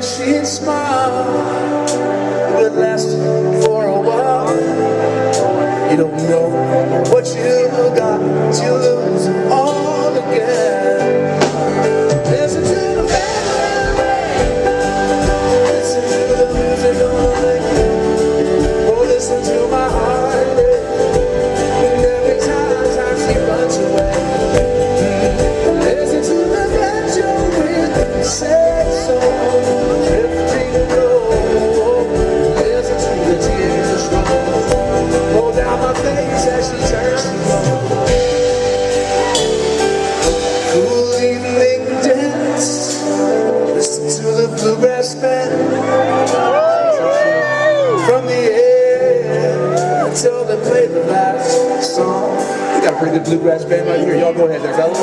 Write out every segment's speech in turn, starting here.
she'd smile, it would last for a while. You don't know what you got till you lose all again. Listen to the band, listen to the music on the radio. Oh, listen to my heart break, and every time she runs away. Listen to the banjo with sad song drifting low. Listen to the tears roll down my face as she turns to gold. Cool evening dance, listen to the bluegrass band from the air until they play the last song. We got a pretty good bluegrass band right here. Y'all go ahead there, fellas.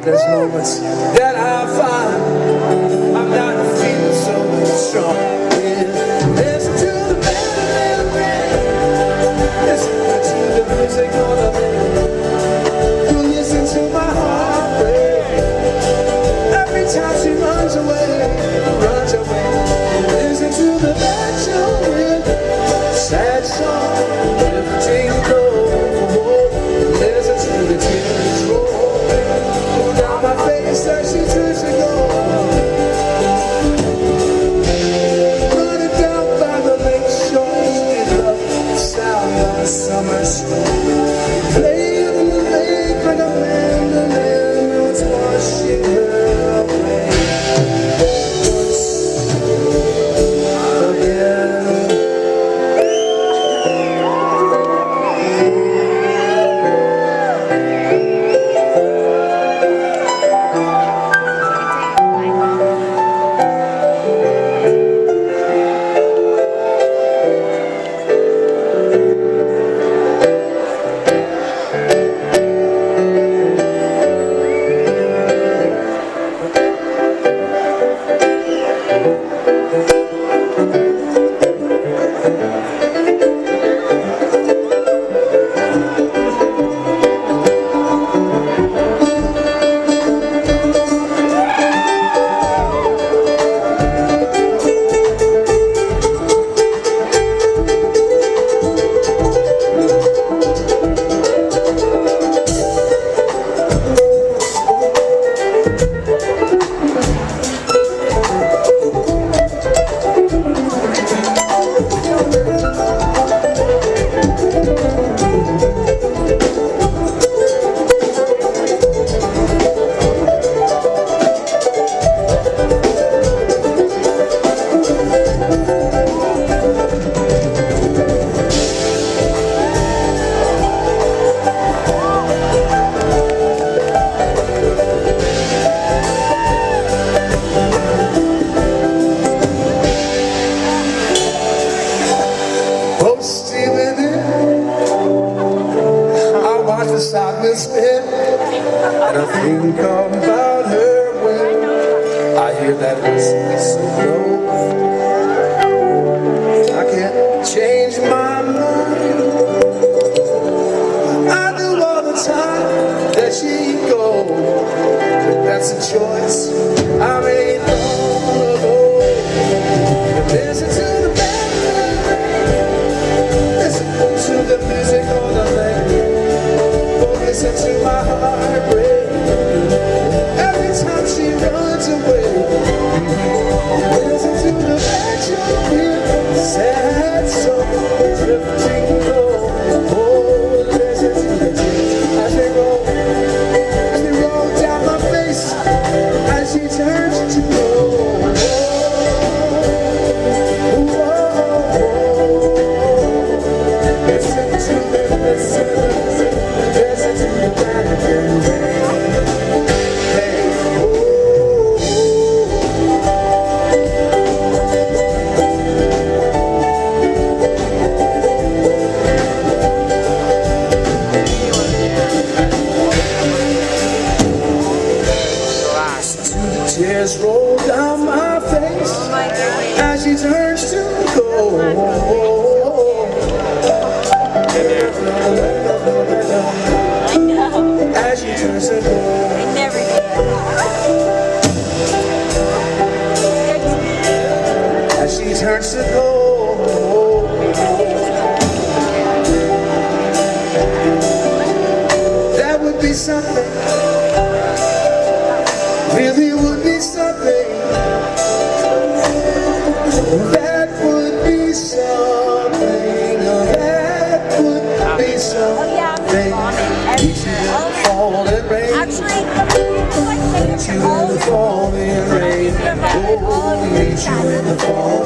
There's moments that I find I'm not feeling so strong. Listen to the Mandolin, listen to the music on the band. You listen to my heart break every time she runs away, runs away. Listen to the banjo with sad song drifting low. Listen to the tears roll down my face as she turns to gold. fear that is so low. I can't change my mind. I do all the time that she go. That's a choice I made long ago. Listen to the band, listen to the music on the lake. Oh, listen to my heart break every time she runs away. Listen to the magic with sad soul drifting low. Oh, listen to the tears as they roll down my face as she turns to gold. Tears roll down my face as she turns to gold. As she turns to gold. As she turns to gold. That would be something. Really would be something. That would be something. That would be something. Meet you in the falling rain. Meet you in the falling rain. Oh, meet you in the falling rain.